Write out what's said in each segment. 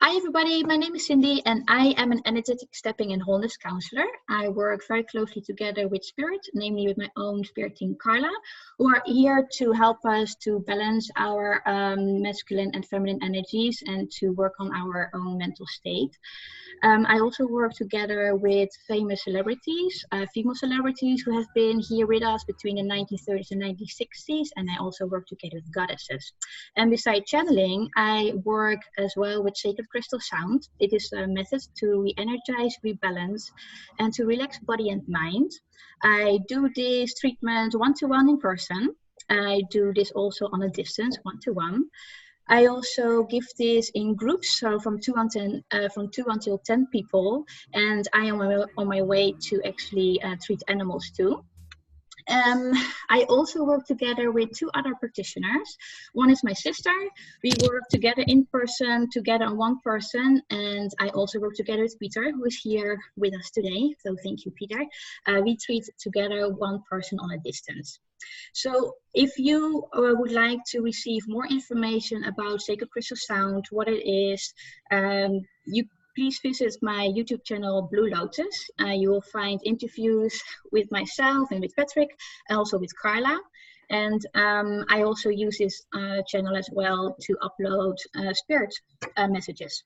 Hi everybody, my name is Cindy and I am an energetic stepping and wholeness counselor. I work very closely together with spirit, namely with my own spirit team Karla, who are here to help us to balance our masculine and feminine energies and to work on our own mental state. I also work together with famous celebrities, female celebrities who have been here with us between the 1930s and 1960s, and I also work together with goddesses. And besides channeling, I work as well with sacred crystal sound. It is a method to re-energize, rebalance, and to relax body and mind. I do this treatment one-to-one in person. I do this also on a distance, one-to-one. I also give this in groups, so from 2 until 10 people, and I am on my way to actually treat animals too. I also work together with 2 other practitioners. One is my sister. We work together in person, together on one person, and I also work together with Peter, who is here with us today. So thank you, Peter. We treat together one person on a distance. So if you would like to receive more information about Sacred Crystal Sound, what it is, you please visit my YouTube channel, Blue Lotus. You will find interviews with myself and with Patrick, and also with Karla. And I also use this channel as well to upload spirit messages.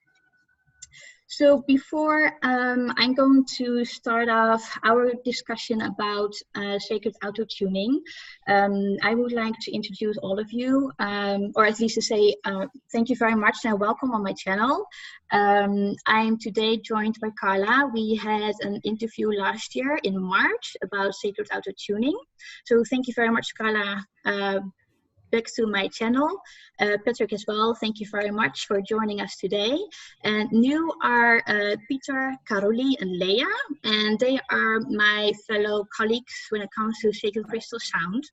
So before I'm going to start off our discussion about sacred auto-tuning, I would like to introduce all of you, or at least to say thank you very much and welcome on my channel. I'm today joined by Karla. We had an interview last year in March about sacred auto-tuning. So thank you very much, Karla. Back to my channel. Patrick as well, thank you very much for joining us today. And new are Peter, Karoly and Lea, and they are my fellow colleagues when it comes to Sacred Crystal Sound.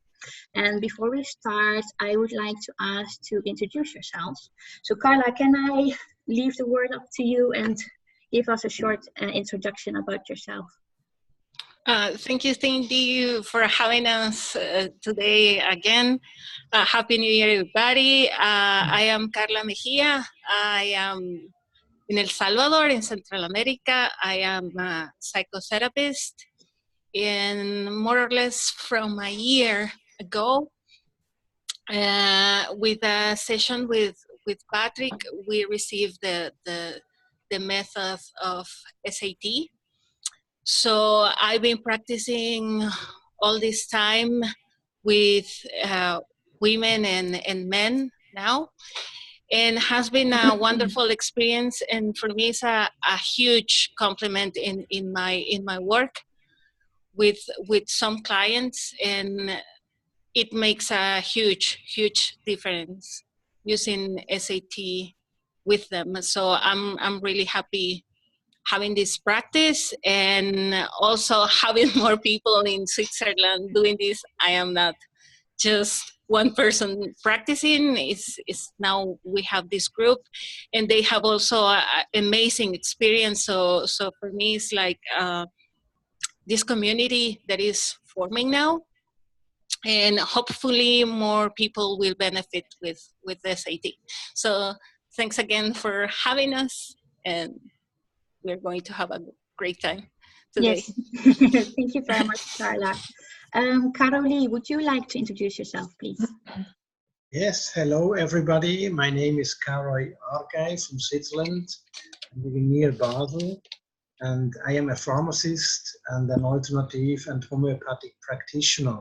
And before we start, I would like to ask to introduce yourselves. So Karla, can I leave the word up to you and give us a short introduction about yourself? Thank you, Cindy, for having us today again. Happy New Year, everybody. I am Karla Mejia. I am in El Salvador, in Central America. I am a psychotherapist. And more or less from a year ago, with a session with Patrick, we received the method of SAT. So I've been practicing all this time with women and men now, and has been a wonderful experience. And for me, it's a huge compliment in my work with some clients, and it makes a huge difference using SAT with them. So I'm really happy having this practice, and also having more people in Switzerland doing this. I am not just one person practicing. It's now we have this group, and they have also an amazing experience. So for me, it's like this community that is forming now, and hopefully more people will benefit with SAT. So thanks again for having us, and we're going to have a great time today. Yes, thank you very much, Karla. Karoly, would you like to introduce yourself, please? Yes, hello everybody. My name is Karoly from Switzerland. I'm living near Basel, and I am a pharmacist and an alternative and homeopathic practitioner.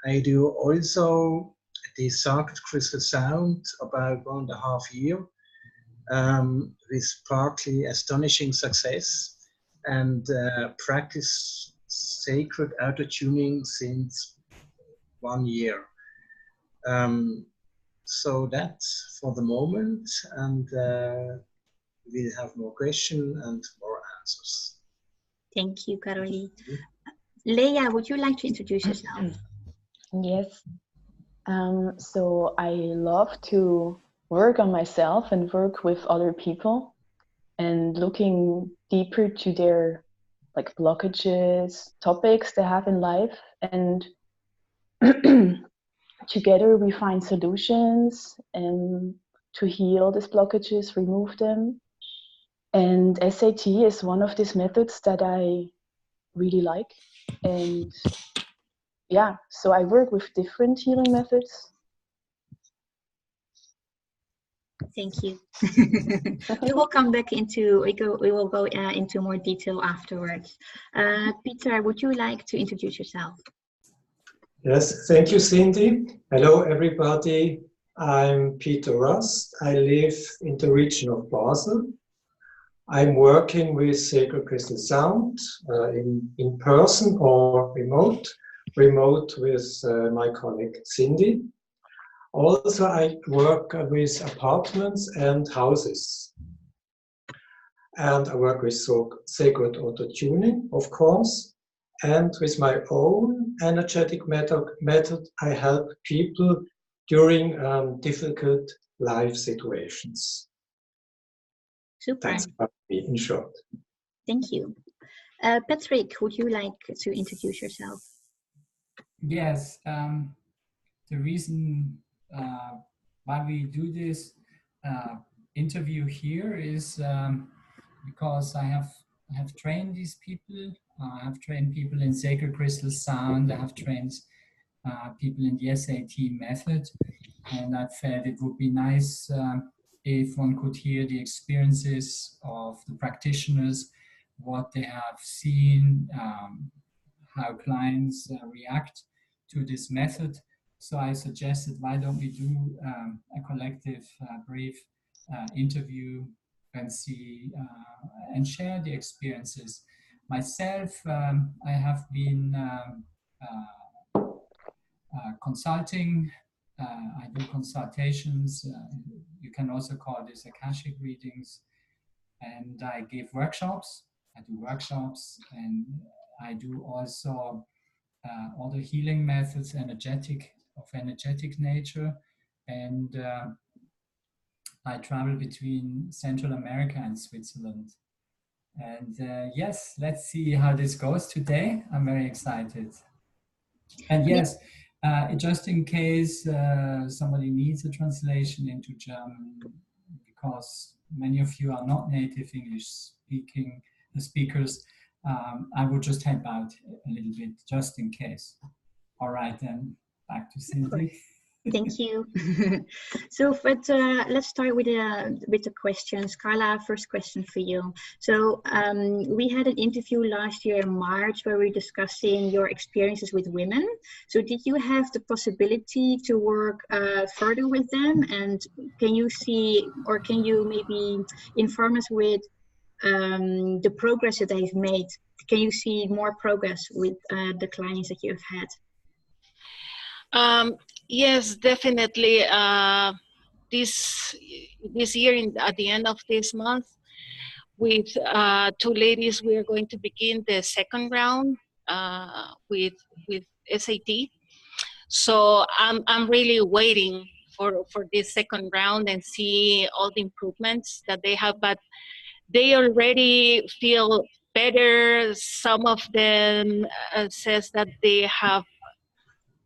I do also the Sacred Crystal Sound about 1.5 years. With partly astonishing success, and practice sacred auto-tuning since 1 year. So that's for the moment, and we'll have more questions and more answers. Thank you, Karoly. Lea, would you like to introduce yourself? Yes. So I love to work on myself and work with other people, and looking deeper to their like blockages, topics they have in life, and together we find solutions and to heal these blockages, remove them, And SAT is one of these methods that I really like. And yeah, so I work with different healing methods. Thank you. We will come back into, we will go into more detail afterwards. Peter, would you like to introduce yourself? Yes, thank you, Cindy. Hello, everybody. I'm Peter Rust. I live in the region of Basel. I'm working with Sacred Crystal Sound in person or remote with my colleague Cindy. Also, I work with apartments and houses. And I work with sacred auto-tuning, of course. And with my own energetic method, I help people during difficult life situations. Super. That's about me in short. Thank you. Patrick, would you like to introduce yourself? Yes, the reason why we do this interview here is because I have trained these people. I have trained people in Sacred Crystal Sound. I have trained people in the SAT method, and I felt it would be nice if one could hear the experiences of the practitioners, what they have seen, how clients react to this method. So I suggested, why don't we do a collective brief interview and see and share the experiences. Myself, I have been consulting. I do consultations. You can also call this Akashic readings. And I give workshops. I do workshops, and I do also other healing methods, of energetic nature. And I travel between Central America and Switzerland. And yes, let's see how this goes today. I'm very excited. And yes, just in case somebody needs a translation into German, because many of you are not native English speakers, I will just help out a little bit, just in case. All right, then back to Cindy. Thank you. So, but let's start with the questions. Karla, first question for you. So we had an interview last year in March where we were discussing your experiences with women. So did you have the possibility to work further with them? And can you see, or can you maybe inform us with the progress that they've made? Can you see more progress with the clients that you've had? Yes, definitely. This year, at the end of this month, with two ladies, we are going to begin the second round with SAT. So I'm really waiting for this second round and see all the improvements that they have. But they already feel better. Some of them says that they have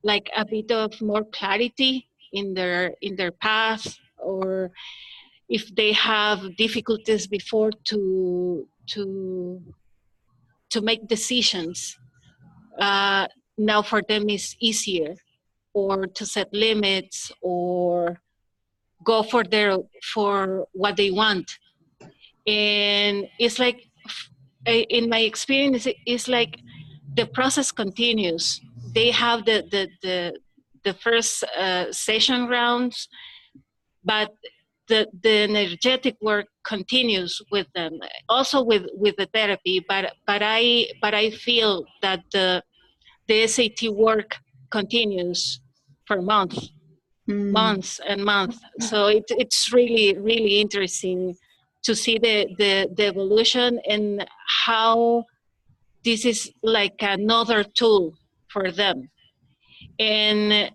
like a bit of more clarity in their path, or if they have difficulties before to make decisions, now for them is easier, or to set limits, or go for what they want. And it's like, in my experience, it's like the process continues. They have the first session rounds, but the energetic work continues with them, also with the therapy. But I feel that the SAT work continues for months and months. So it's really interesting to see the evolution, and how this is like another tool for them. And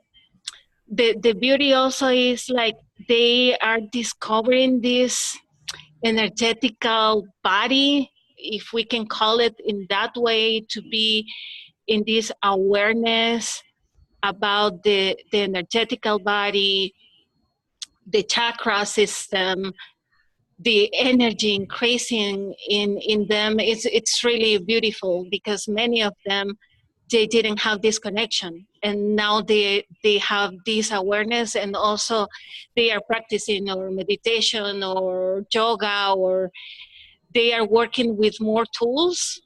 the beauty also is like they are discovering this energetical body, if we can call it in that way, to be in this awareness about the energetical body, the chakra system, the energy increasing in them, it's really beautiful, because many of them, they didn't have this connection, and now they have this awareness, and also they are practicing or meditation or yoga, or they are working with more tools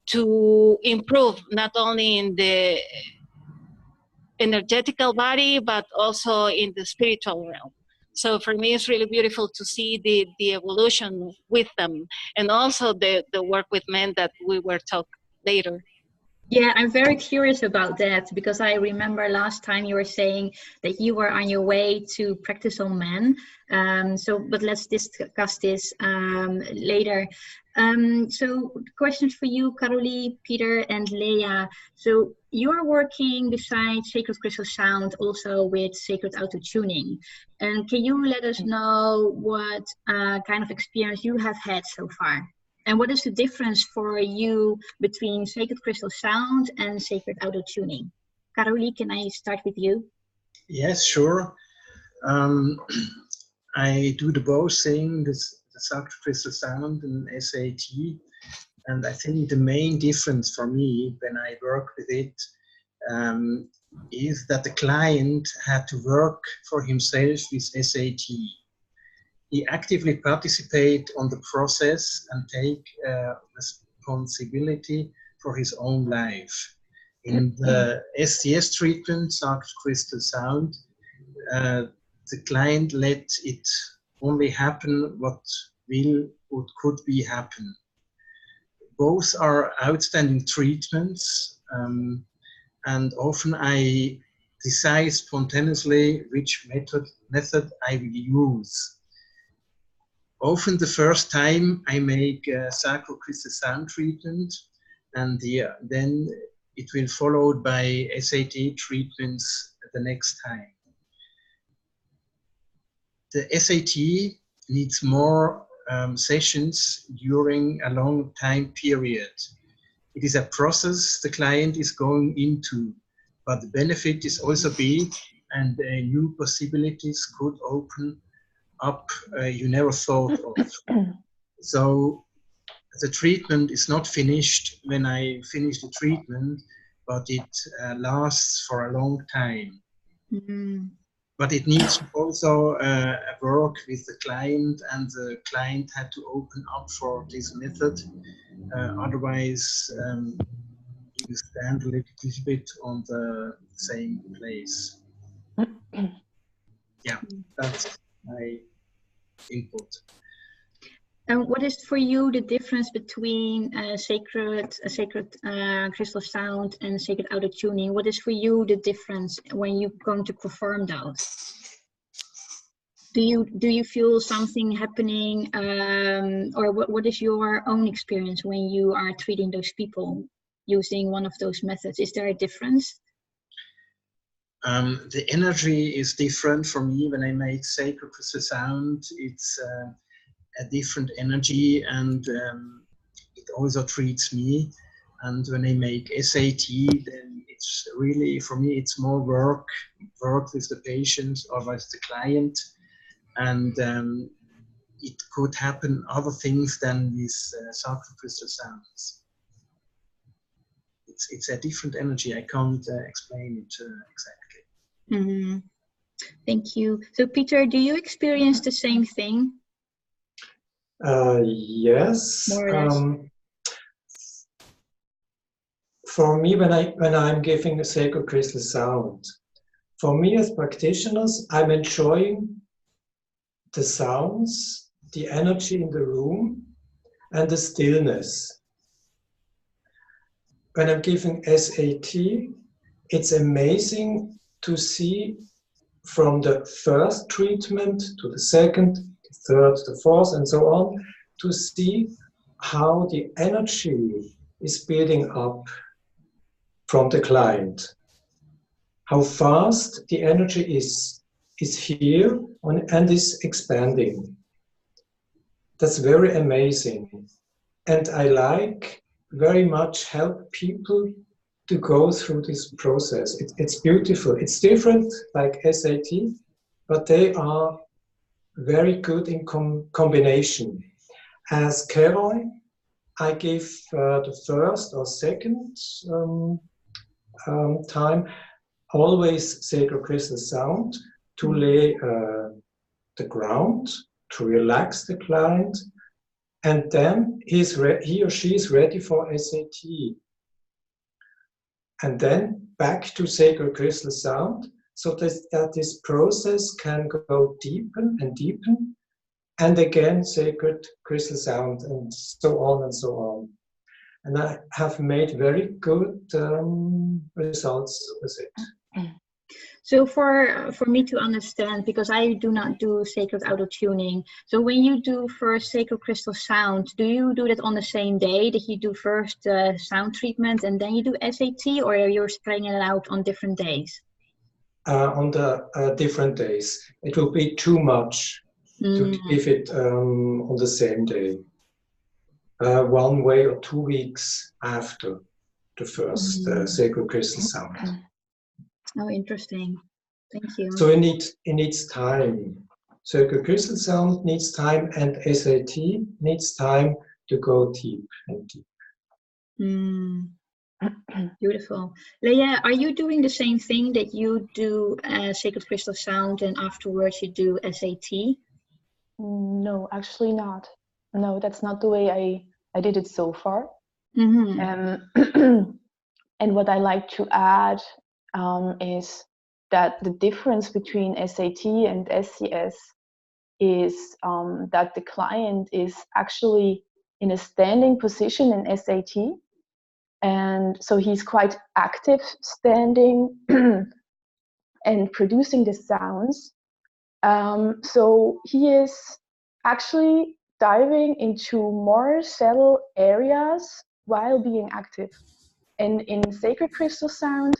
to improve not only in the energetical body but also in the spiritual realm. So for me, it's really beautiful to see the evolution with them, and also the work with men that we were talking later. Yeah, I'm very curious about that, because I remember last time you were saying that you were on your way to practice on men. But let's discuss this later. So questions for you, Karoly, Peter, and Lea. So you're working besides Sacred Crystal Sound also with Sacred Auto-Tuning. And can you let us know what kind of experience you have had so far? And what is the difference for you between Sacred Crystal Sound and Sacred Auto-Tuning? Karoly, can I start with you? Yes, sure. I do the both thing, the Sacred Crystal Sound and SAT. And I think the main difference for me when I work with it is that the client had to work for himself with SAT. He actively participate on the process and take responsibility for his own life. In the STS treatment, Sacred Crystal Sound, the client let it only happen what could be happen. Both are outstanding treatments, and often I decide spontaneously which method I will use. Often the first time I make a Sacred Crystal Sound treatment, and then it will followed by SAT treatments the next time. The SAT needs more sessions during a long time period. It is a process the client is going into, but the benefit is also big, and new possibilities could open up you never thought of. So the treatment is not finished when I finish the treatment, but it lasts for a long time. Mm-hmm. But it needs also work with the client, and the client had to open up for this method. Otherwise, you stand a little bit on the same place. Yeah, that's my input. And what is for you the difference between Sacred Crystal Sound and Sacred Auto-Tuning? What is for you the difference when you're going to perform those? Do you feel something happening, or what is your own experience when you are treating those people using one of those methods? Is there a difference? The energy is different for me when I make Sacred Crystal Sound. It's a different energy, and it also treats me. And when I make SAT, then it's really, for me, it's more work with the patient or with the client. And it could happen other things than with Sacred Crystal Sounds. It's a different energy. I can't explain it exactly. Mm-hmm. Thank you. So Peter, do you experience the same thing? Yes. More or less. For me, when I'm giving a Sacred Crystal Sound, for me as practitioners, I'm enjoying the sounds, the energy in the room, and the stillness. When I'm giving SAT, it's amazing to see from the first treatment to the second, the third, the fourth, and so on, to see how the energy is building up from the client. How fast the energy is here and is expanding. That's very amazing. And I like very much help people to go through this process. It's beautiful. It's different like SAT, but they are very good in combination. As Karoly, I give the first or second time always sacred crystal sound to lay the ground, to relax the client, and then he or she is ready for SAT. And then back to sacred crystal sound, so that this process can go deepen and deepen, and again sacred crystal sound, and so on and so on. And I have made very good results with it. So for me to understand, because I do not do sacred auto-tuning, so when you do first sacred crystal sound, do you do that on the same day that you do first sound treatment and then you do SAT, or you're spreading it out on different days? On the different days. It will be too much to give it on the same day. 1 way or 2 weeks after the first sacred crystal sound. Oh, interesting. Thank you. So it needs time. Sacred crystal sound needs time, and SAT needs time to go deep and deep. Beautiful. Lea, are you doing the same thing, that you do sacred crystal sound and afterwards you do SAT? No, actually not. No, that's not the way I did it so far. And what I like to add is that the difference between SAT and SCS is that the client is actually in a standing position in SAT. And so he's quite active standing and producing the sounds. So he is actually diving into more subtle areas while being active. And in sacred crystal sound,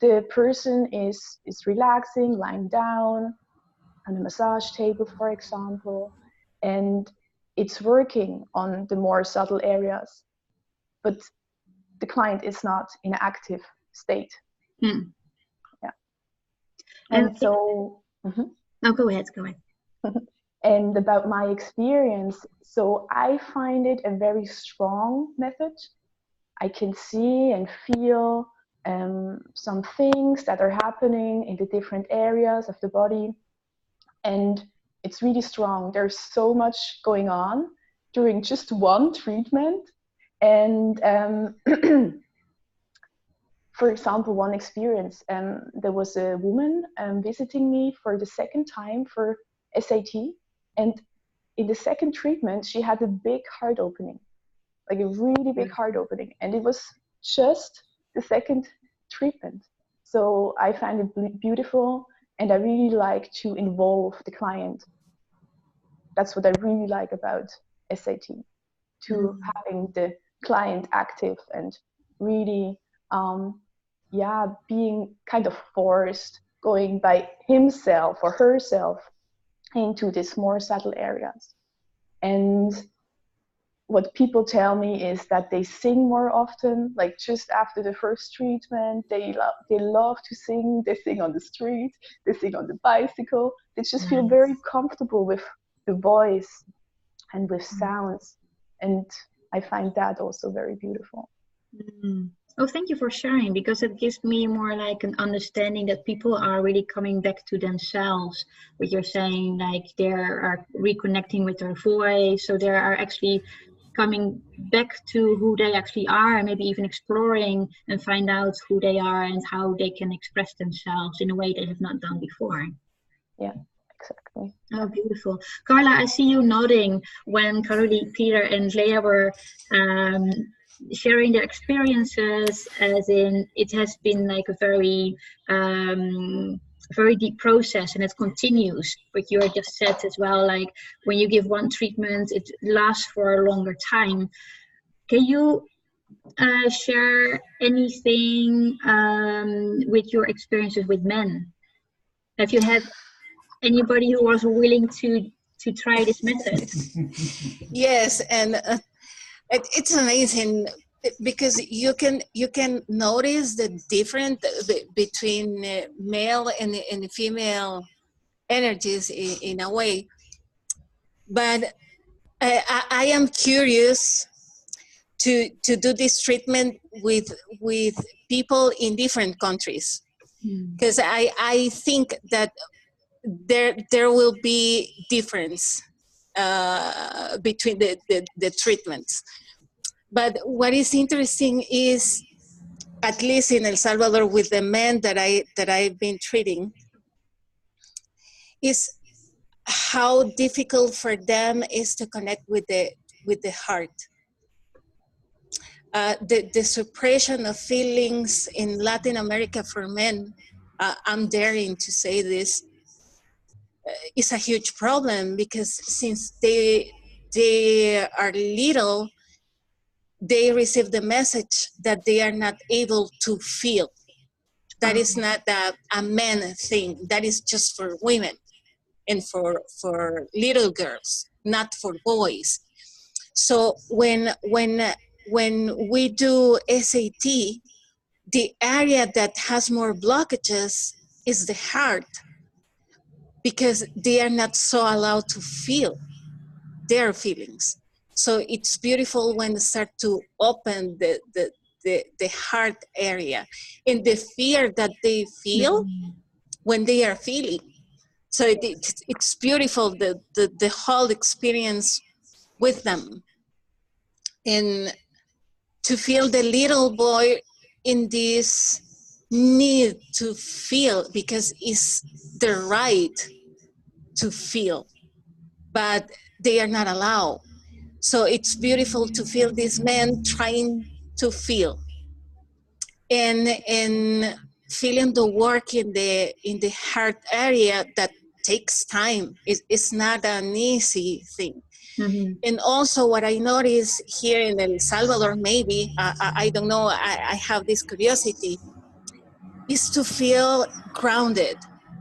the person is relaxing, lying down on a massage table, for example, and it's working on the more subtle areas. But the client is not in an active state. Yeah. And so... No, go ahead. And about my experience, so I find it a very strong method. I can see and feel some things that are happening in the different areas of the body. And it's really strong. There's so much going on during just one treatment. And for example, one experience, there was a woman visiting me for the second time for SAT. And in the second treatment, she had a big heart opening, like a really big heart opening. And it was just the second treatment. So I find it beautiful, and I really like to involve the client. That's what I really like about SAT, to having the client active and really, being kind of forced, going by himself or herself into these more subtle areas. And what people tell me is that they sing more often, like just after the first treatment, they love to sing. They sing on the street, they sing on the bicycle. They just feel very comfortable with the voice and with sounds. And I find that also very beautiful. Oh, thank you for sharing, because it gives me more like an understanding that people are really coming back to themselves. What you're saying, like they are reconnecting with their voice, so they are actually coming back to who they actually are, and maybe even exploring and find out who they are and how they can express themselves in a way they have not done before. Yeah, exactly. Oh, beautiful. Karla, I see you nodding when Karoly, Peter and Lea were sharing their experiences, as in it has been like a very deep process, and it continues. But you just said as well, like when you give one treatment, it lasts for a longer time. Can you share anything with your experiences with men? Have you had anybody who was willing to try this method? Yes, and it's amazing, because you can notice the difference between male and female energies in a way. But I am curious to do this treatment with people in different countries, because I think that there will be difference between the treatments. But what is interesting is, at least in El Salvador, with the men that I've been treating, is how difficult for them is to connect with the heart. The suppression of feelings in Latin America for men, I'm daring to say this, is a huge problem, because since they are little, they receive the message that they are not able to feel. That is not a man thing. That is just for women and for little girls, not for boys. So when we do SAT, the area that has more blockages is the heart, because they are not so allowed to feel their feelings. So it's beautiful when they start to open the heart area and the fear that they feel when they are feeling. So it's beautiful, the whole experience with them. And to feel the little boy in this need to feel, because it's their right to feel, but they are not allowed. So it's beautiful to feel these men trying to feel, and feeling the work in the heart area that takes time. It's not an easy thing. And also what I notice here in El Salvador, maybe, I don't know, I have this curiosity, is to feel grounded.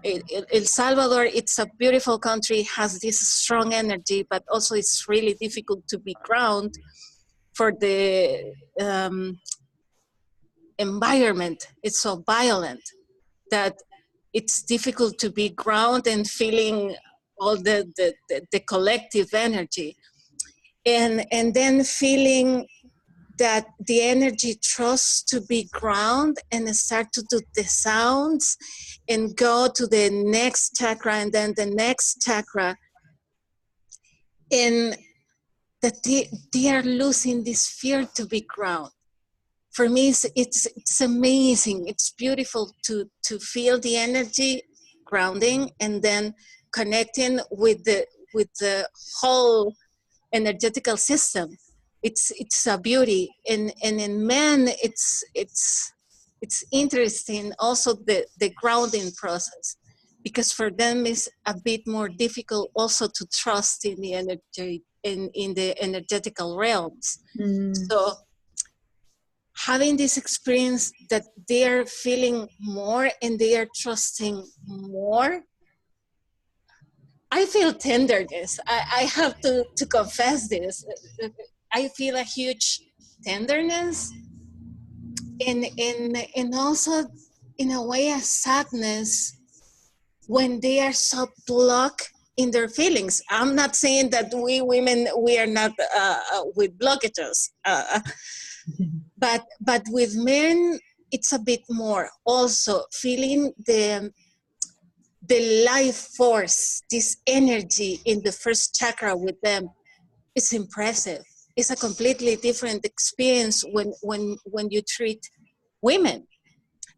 El Salvador, it's a beautiful country, has this strong energy, but also it's really difficult to be grounded for the environment. It's so violent that it's difficult to be grounded and feeling all the collective energy. And then feeling that the energy trusts to be ground and start to do the sounds and go to the next chakra and then the next chakra. And that they are losing this fear to be ground. For me, it's amazing. It's beautiful to feel the energy grounding and then connecting with the whole energetical system. It's a beauty, and in men, it's interesting also the grounding process, because for them it's a bit more difficult also to trust in the energy in the energetical realms. So having this experience that they are feeling more and they are trusting more, I feel tenderness. I have to confess this. I feel a huge tenderness and also in a way a sadness when they are so blocked in their feelings. I'm not saying that we women, we are not with blockages, but with men, it's a bit more also feeling the life force, this energy in the first chakra with them. It's impressive. It's a completely different experience when you treat women.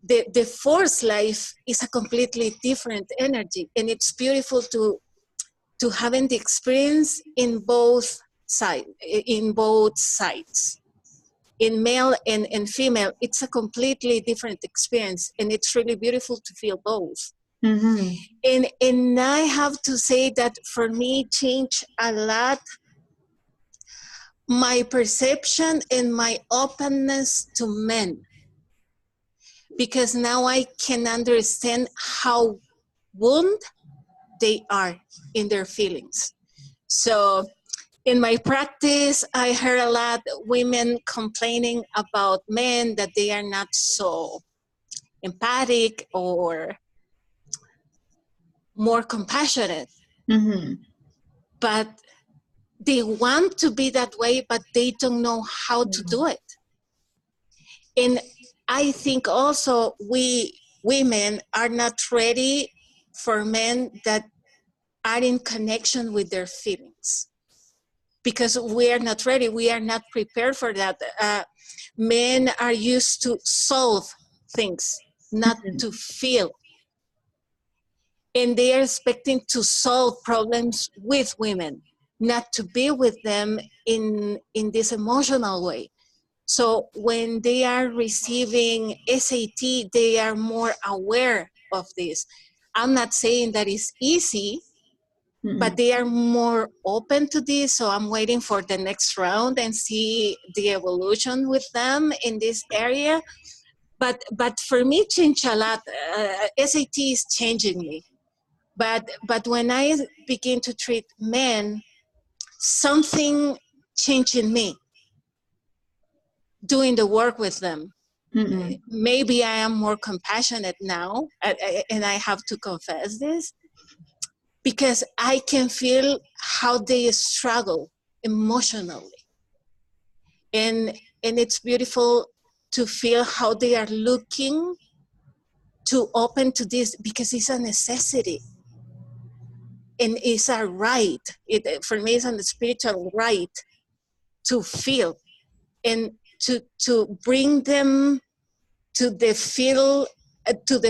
The force life is a completely different energy, and it's beautiful to having the experience in both sides, in male and female. It's a completely different experience, and it's really beautiful to feel both. And I have to say that for me, changed a lot my perception and my openness to men, because now I can understand how wounded they are in their feelings. So in my practice, I heard a lot of women complaining about men that they are not so empathic or more compassionate. But they want to be that way, but they don't know how to do it. And I think also we women are not ready for men that are in connection with their feelings, because we are not ready. We are not prepared for that. Men are used to solve things, not to feel. And they are expecting to solve problems with women, not to be with them in this emotional way. So when they are receiving SAT, they are more aware of this. I'm not saying that it's easy, but they are more open to this. So I'm waiting for the next round and see the evolution with them in this area. But for me, changed a lot. SAT is changing me. But when I begin to treat men, something changed in me doing the work with them. Maybe I am more compassionate now, and I have to confess this, because I can feel how they struggle emotionally. And it's beautiful to feel how they are looking to open to this, because it's a necessity. And it's a right. For me, it's a spiritual right to feel, and to bring them to the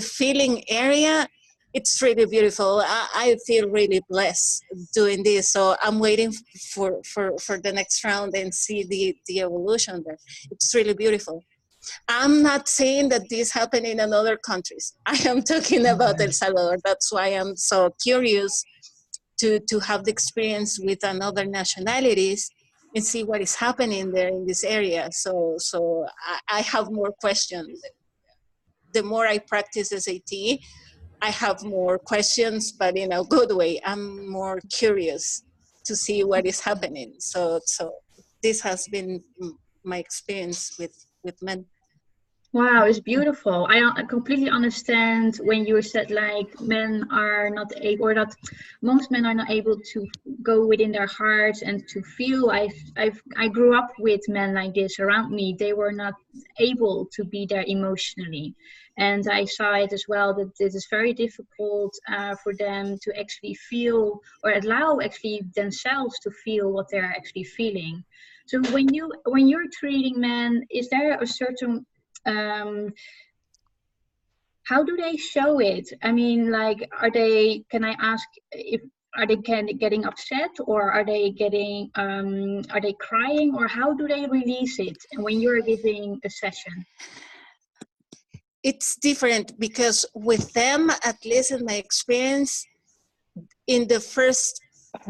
feeling area. It's really beautiful. I feel really blessed doing this. So I'm waiting for the next round and see the evolution there. It's really beautiful. I'm not saying that this happened in other countries. I am talking about El Salvador. That's why I'm so curious to have the experience with another nationalities and see what is happening there in this area. So I have more questions. The more I practice SAT, I have more questions, but in a good way. I'm more curious to see what is happening. So this has been my experience with men. Wow, it's beautiful. I completely understand when you said like men are not able, or that most men are not able to go within their hearts and to feel. I grew up with men like this around me. They were not able to be there emotionally, and I saw it as well that it is very difficult for them to actually feel or allow actually themselves to feel what they're actually feeling. So when you're treating men, is there a certain how do they show it? I mean, like, can I ask if, are they getting upset, or are they crying, or how do they release it when you're giving a session? It's different, because with them, at least in my experience, in the first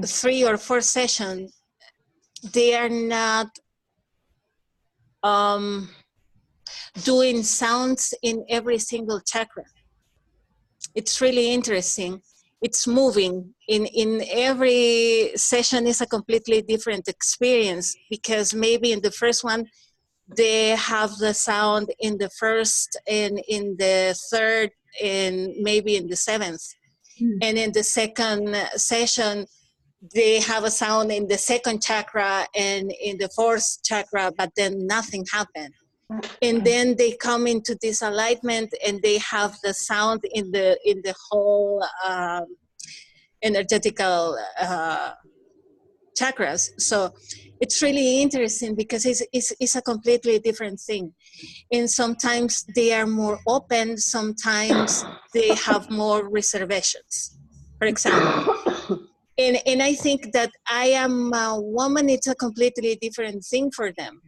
3 or 4 sessions, they are not doing sounds in every single chakra. It's really interesting. It's moving. In every session is a completely different experience, because maybe in the first one, they have the sound in the first and in the third and maybe in the 7th. And in the second session, they have a sound in the 2nd chakra and in the 4th chakra, but then nothing happened. And then they come into this alignment and they have the sound in the whole energetical chakras. So it's really interesting, because it's a completely different thing. And sometimes they are more open, sometimes they have more reservations, for example. And I think that I am a woman, it's a completely different thing for them,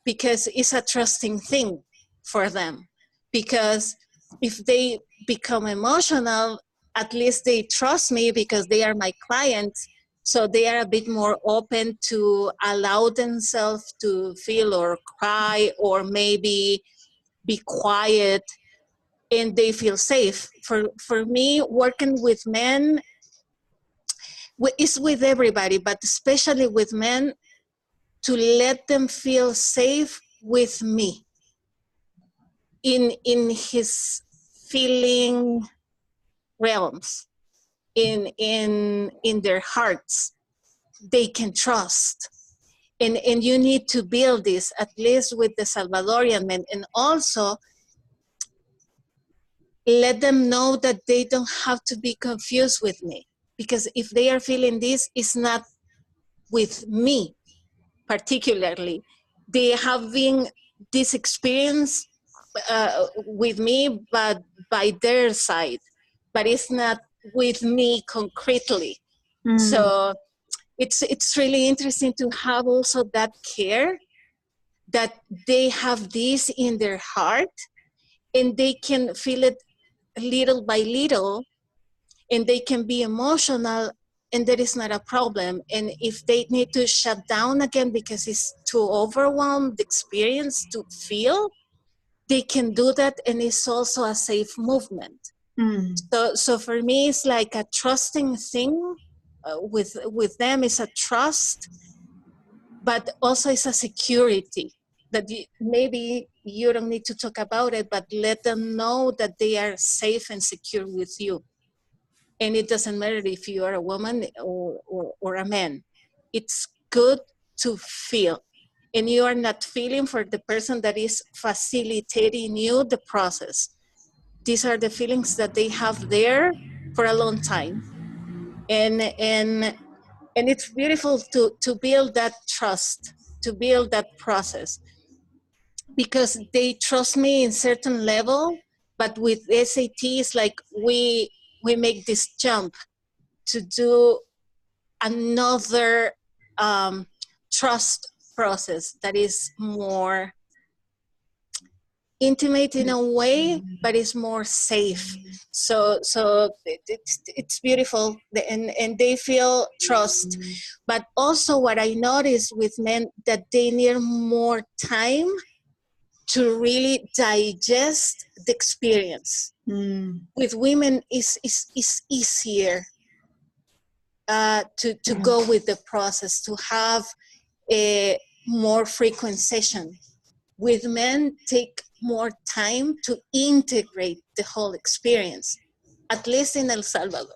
because it's a trusting thing for them. Because if they become emotional, at least they trust me, because they are my clients. So they are a bit more open to allow themselves to feel or cry, or maybe be quiet, and they feel safe. For me, working with men, it's with everybody, but especially with men, to let them feel safe with me in his feeling realms, in their hearts. they can trust. And you need to build this, at least with the Salvadorian men, and also let them know that they don't have to be confused with me. Because if they are feeling this, it's not with me particularly. They have been this experience with me, but by their side, but it's not with me concretely. So it's really interesting to have also that care, that they have this in their heart and they can feel it little by little, and they can be emotional, and that is not a problem. And if they need to shut down again because it's too overwhelmed experience to feel, they can do that, and it's also a safe movement. So for me, it's like a trusting thing. With them, it's a trust, but also it's a security that maybe you don't need to talk about it, but let them know that they are safe and secure with you. And it doesn't matter if you are a woman or a man. It's good to feel. And you are not feeling for the person that is facilitating you the process. These are the feelings that they have there for a long time. And it's beautiful to build that trust, to build that process. Because they trust me in certain level, but with SAT, it's like we make this jump to do another trust process that is more intimate in a way, but it's more safe. So it's beautiful, and they feel trust. But also what I noticed with men, that they need more time to really digest the experience. With women, it's easier to go with the process, to have a more frequent session. With men, take more time to integrate the whole experience, at least in El Salvador,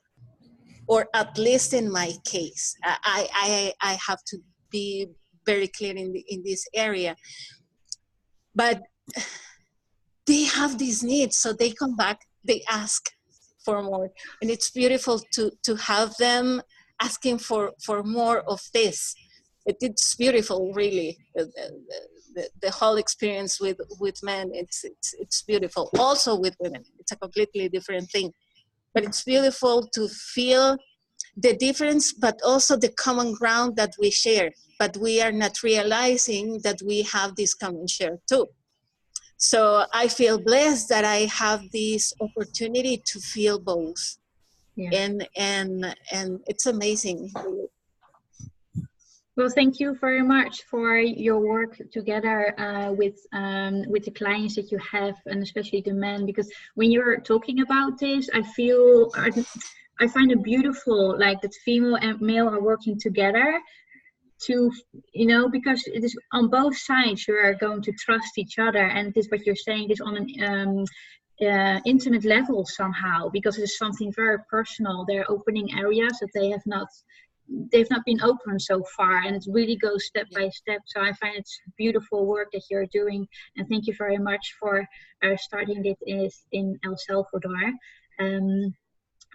or at least in my case. I have to be very clear in this area. But they have these needs, so they come back, they ask for more. And it's beautiful to have them asking for more of this. It's beautiful, really. The whole experience with men, it's beautiful. Also with women, it's a completely different thing. But it's beautiful to feel the difference, but also the common ground that we share. But we are not realizing that we have this common share too. So I feel blessed that I have this opportunity to feel both. And it's amazing. Well, thank you very much for your work together with the clients that you have, and especially the men. Because when you're talking about this, I find it beautiful, like that female and male are working together to, because it is on both sides. You are going to trust each other, and this what you're saying is on an intimate level somehow, because it is something very personal. They're opening areas that they've not been open so far, and it really goes step by step. So I find it's beautiful work that you're doing, and thank you very much for starting this in El Salvador.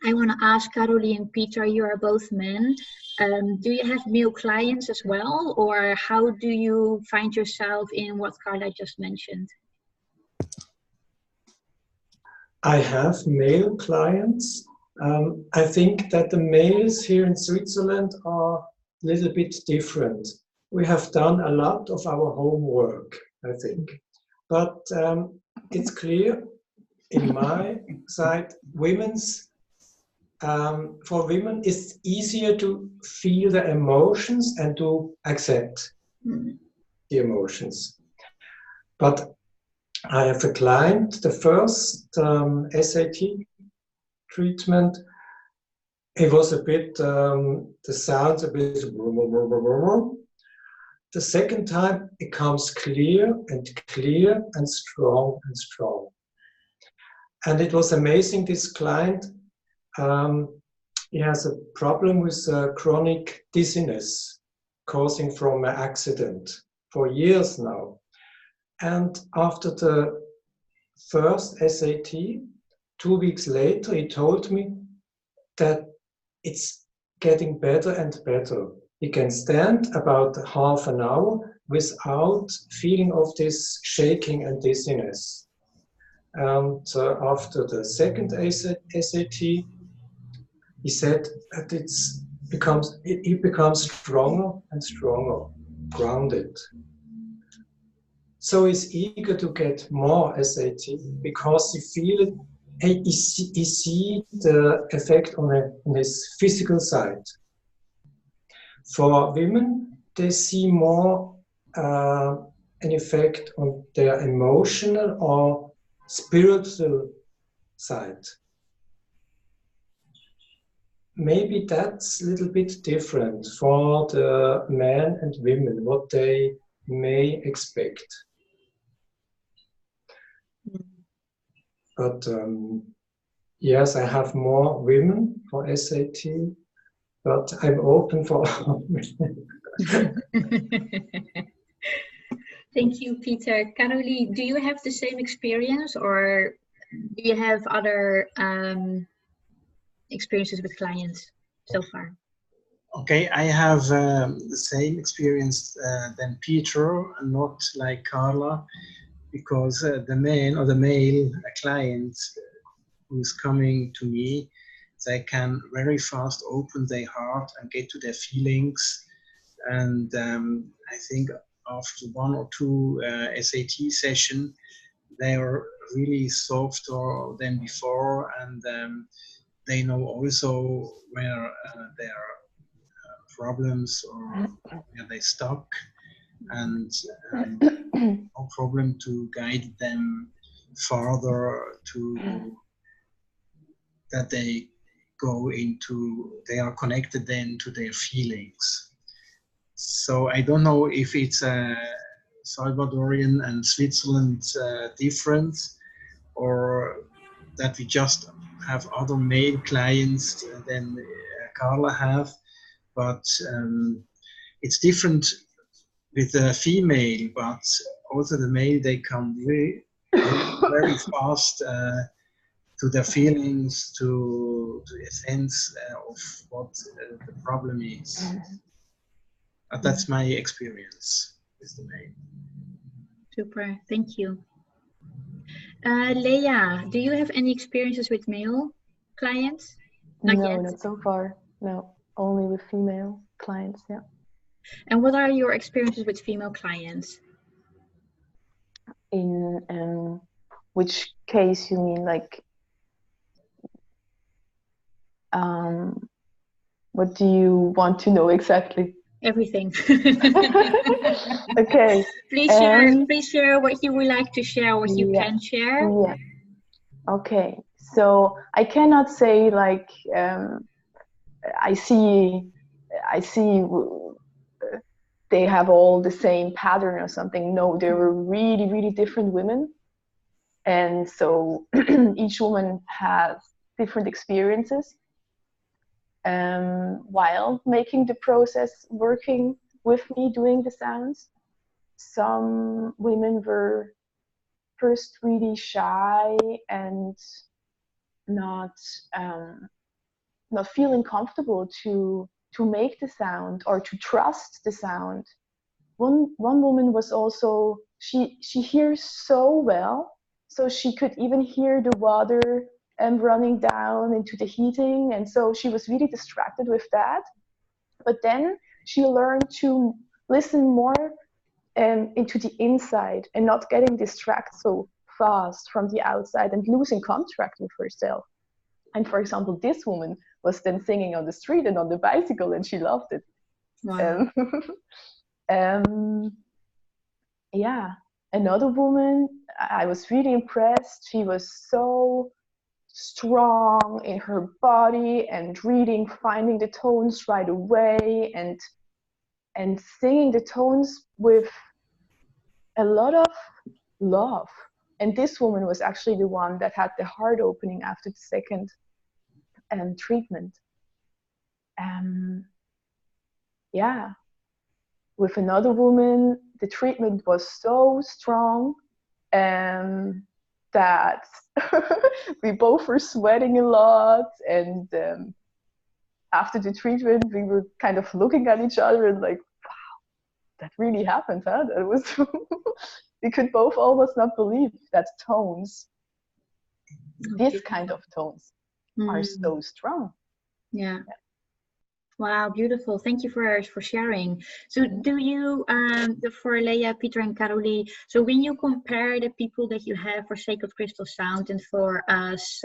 I want to ask Karoly and Peter, you are both men. Do you have male clients as well, or how do you find yourself in what Karla just mentioned? I have male clients. I think that the males here in Switzerland are a little bit different. We have done a lot of our homework, I think. But it's clear in my side, for women, it's easier to feel the emotions and to accept the emotions. But I have a client, the first SAT treatment, it was a bit, the sounds a bit, the second time it comes clear and strong and strong. And it was amazing, this client, he has a problem with chronic dizziness causing from an accident for years now. And after the first SAT, 2 weeks later, he told me that it's getting better and better. He can stand about half an hour without feeling of this shaking and dizziness. And after the second SAT, he said that he becomes stronger and stronger, grounded. So he's eager to get more SAT because he see the effect on his physical side. For women, they see more an effect on their emotional or spiritual side. Maybe that's a little bit different for the men and women, what they may expect. But yes, I have more women for SAT, but I'm open for all women. Thank you, Peter. Karoly, do you have the same experience, or do you have other experiences with clients so far? Okay, I have the same experience than Peter, not like Karla, because the man or the male client who is coming to me, they can very fast open their heart and get to their feelings. And I think after 1 or 2 SAT sessions, they are really softer than before, and they know also where their problems or where they stuck, and no problem to guide them farther to that they go into, they are connected then to their feelings. So I don't know if it's a Salvadorian and Switzerland difference, or that we just have other male clients than Karla have, but it's different with the female, but also the male, they come very fast to their feelings, to a sense of what the problem is. That's my experience with the male. Super, thank you. Lea, do you have any experiences with male clients? Not yet. Not so far. No, only with female clients, yeah. And what are your experiences with female clients? In which case you mean, like, what do you want to know exactly? Everything. Okay. Please share what you would like to share, what you can share. Yeah. Okay. So I cannot say like I see they have all the same pattern or something. No, they were really, really different women. And so each woman has different experiences while making the process, working with me, doing the sounds. Some women were first really shy and not feeling comfortable to make the sound or to trust the sound. One woman was also, she hears so well, so she could even hear the water running down into the heating, and so she was really distracted with that. But then she learned to listen more into the inside and not getting distracted so fast from the outside and losing contact with herself. And for example, this woman was then singing on the street and on the bicycle, and she loved it. Wow. Yeah, another woman, I was really impressed. She was so strong in her body and reading, finding the tones right away, and singing the tones with a lot of love. And this woman was actually the one that had the heart opening after the second treatment. yeah, with another woman, the treatment was so strong that we both were sweating a lot, and after the treatment we were kind of looking at each other and like, wow, that really happened, huh? That was we could both almost not believe that tones, this kind of tones, are so strong. Yeah. Wow, beautiful. Thank you for sharing. So do you, for Lea, Peter and Karoly, so when you compare the people that you have for Sacred Crystal Sound and for us,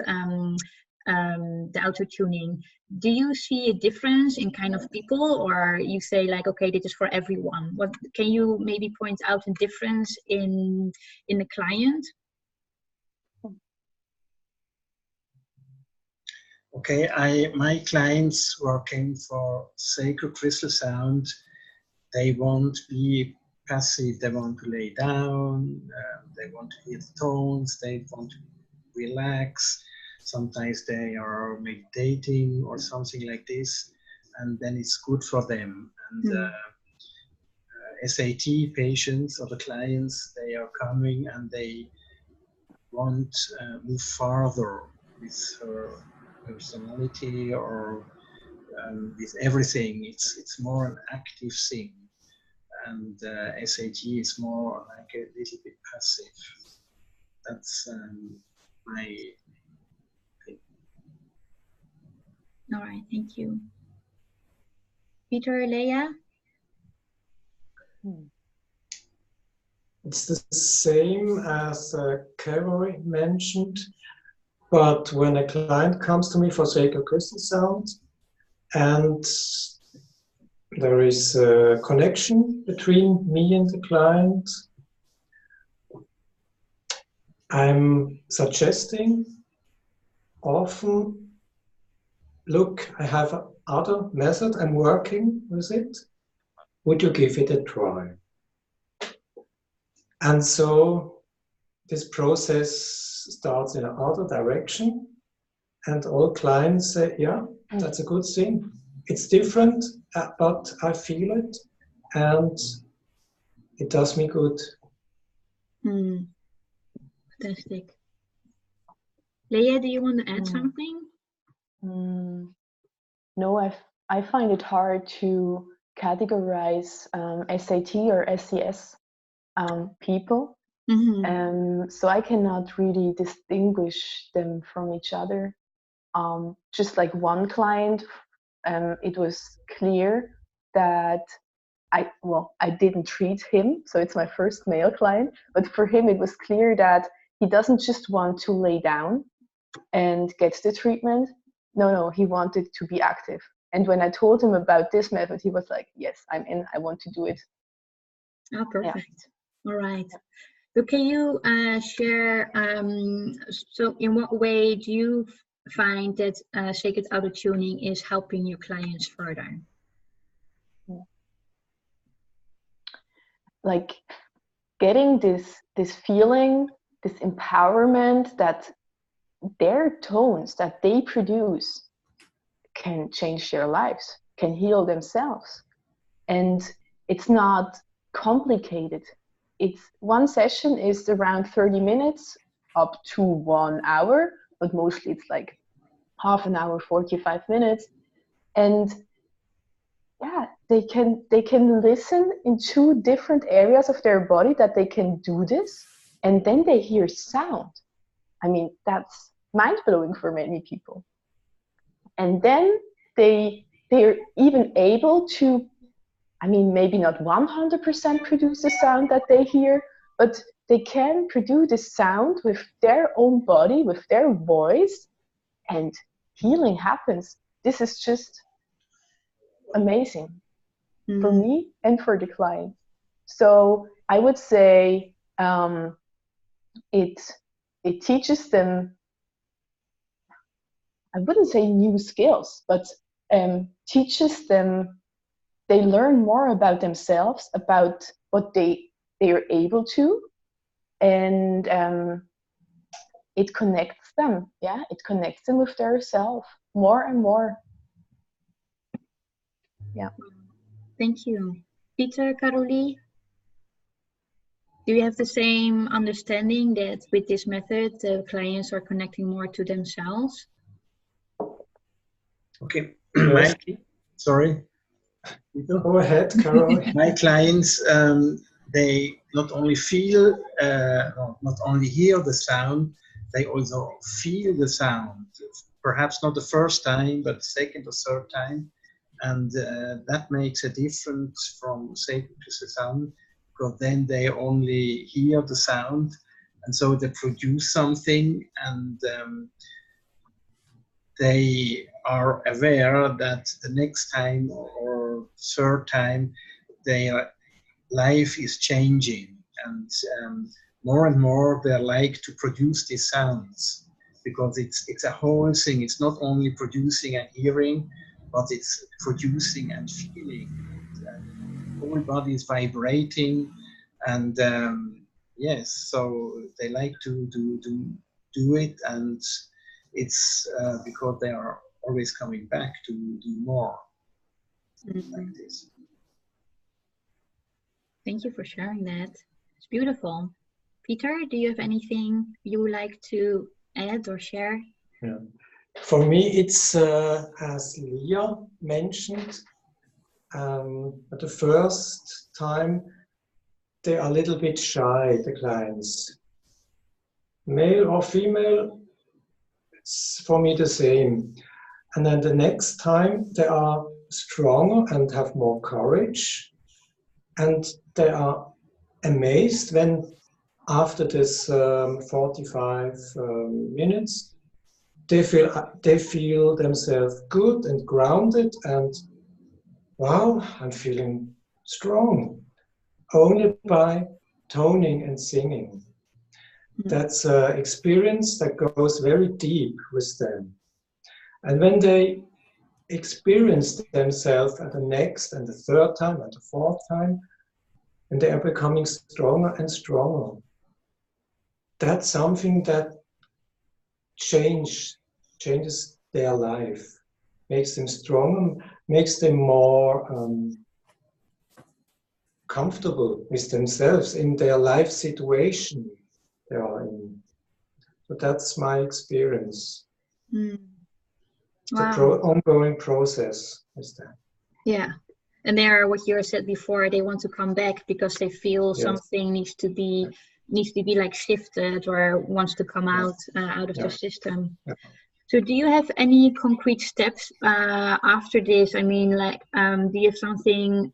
the auto-tuning, do you see a difference in kind of people, or you say like, okay, this is for everyone? What can you maybe point out a difference in the client? Okay, my clients working for Sacred Crystal Sound, they won't be passive, they want to lay down, they want to hear the tones, they want to relax. Sometimes they are meditating or something like this, and then it's good for them. And SAT patients or the clients, they are coming and they want to move farther with her personality or with everything. It's more an active thing, and SAG is more like a little bit passive. That's my opinion. All right, thank you. Peter, Lea? It's the same as Karoly mentioned, but when a client comes to me for Sacred Crystal Sound and there is a connection between me and the client, I'm suggesting often, look, I have other method, I'm working with it. Would you give it a try? And so this process starts in another direction, and all clients say, yeah, that's a good thing. It's different, but I feel it, and it does me good. Fantastic. Lea, do you want to add something? No, I find it hard to categorize SAT or SES people. So I cannot really distinguish them from each other. Just like one client, it was clear that I didn't treat him, so it's my first male client, but for him it was clear that he doesn't just want to lay down and get the treatment. No, he wanted to be active. And when I told him about this method, he was like, yes, I'm in, I want to do it. Oh, perfect. Yeah. All right. So can you share, so in what way do you find that sacred auto-tuning is helping your clients further? Like getting this feeling, this empowerment that their tones that they produce can change their lives, can heal themselves. And it's not complicated. It's one session is around 30 minutes up to 1 hour, but mostly it's like half an hour, 45 minutes. And yeah, they can listen in 2 different areas of their body that they can do this, and then they hear sound. I mean, that's mind-blowing for many people. And then they're even able to, I mean, maybe not 100% produce the sound that they hear, but they can produce the sound with their own body, with their voice, and healing happens. This is just amazing for me and for the client. So I would say it teaches them, I wouldn't say new skills, but teaches them, they learn more about themselves, about what they are able to, and it connects them. Yeah, it connects them with their self more and more. Yeah. Thank you. Peter, Karoly, do you have the same understanding that with this method, the clients are connecting more to themselves? Okay. Yes. Sorry. Go ahead, Karoly. My clients, they not only feel, not only hear the sound, they also feel the sound. Perhaps not the first time, but second or third time. And that makes a difference from sacred crystal sound, because then they only hear the sound, and so they produce something, and they are aware that the next time or third time their life is changing, and more and more they like to produce these sounds, because it's a whole thing. It's not only producing and hearing, but it's producing and feeling. The whole body is vibrating, and yes, so they like to do it, and it's because they are always coming back to do more like this. Thank you for sharing that. It's beautiful. Peter, do you have anything you would like to add or share? Yeah. For me, it's as Lea mentioned, at the first time they are a little bit shy, the clients. Male or female, it's for me the same. And then the next time they are stronger and have more courage, and they are amazed when after this 45 minutes they feel themselves good and grounded, and wow, I'm feeling strong only by toning and singing. That's an experience that goes very deep with them. And when they experience themselves at the next and the third time and the fourth time, and they are becoming stronger and stronger, that's something that changes their life, makes them stronger, makes them more comfortable with themselves in their life situation they are in. So that's my experience. Wow. The ongoing process is that. Yeah. And they are, what you said before, they want to come back because they feel something needs to be like shifted or wants to come out of the system. Yeah. So do you have any concrete steps after this? I mean, like, do you have something,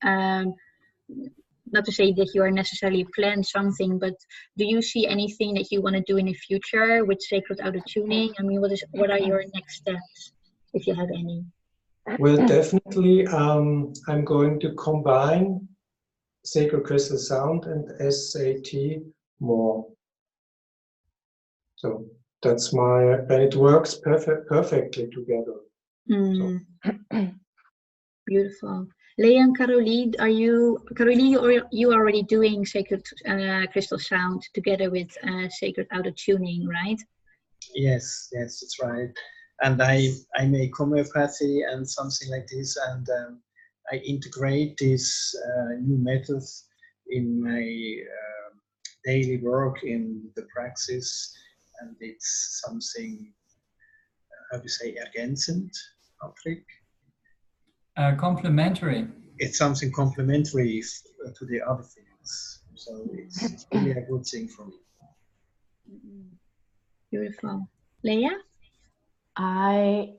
not to say that you are necessarily planned something, but do you see anything that you want to do in the future with sacred auto tuning? I mean, what are your next steps, if you have any? Well, definitely, I'm going to combine sacred crystal sound and SAT more. So that's and it works perfectly together. So. Beautiful. Lea and Karoly, you are already doing sacred crystal sound together with sacred auto tuning, right? Yes, that's right. And I make homeopathy and something like this, and I integrate this new methods in my daily work in the praxis, and it's something, how do you say, ergänzend, Patrick? Complementary. It's something complementary to the other things, so it's really a good thing for me. Beautiful. Lea? I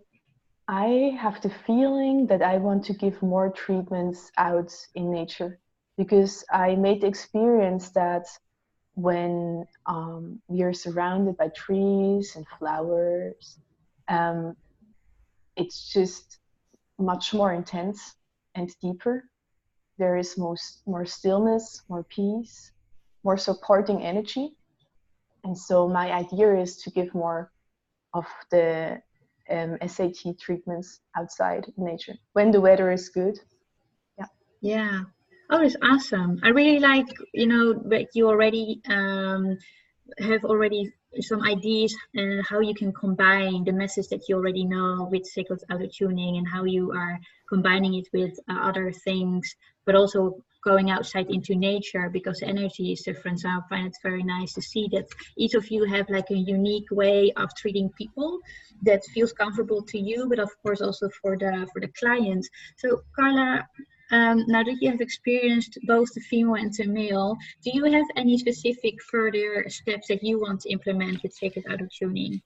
have the feeling that I want to give more treatments out in nature, because I made the experience that when we are surrounded by trees and flowers, it's just much more intense and deeper. There is more stillness, more peace, more supporting energy. And so my idea is to give more of the SAT treatments outside in nature when the weather is good. Yeah. Oh, it's awesome. I really like, that you already have already some ideas and how you can combine the message that you already know with sacred auto-tuning, and how you are combining it with other things, but also going outside into nature, because the energy is different. So I find it very nice to see that each of you have like a unique way of treating people that feels comfortable to you, but of course also for the client. So Karla, now that you have experienced both the female and the male, do you have any specific further steps that you want to implement with sacred auto-tuning?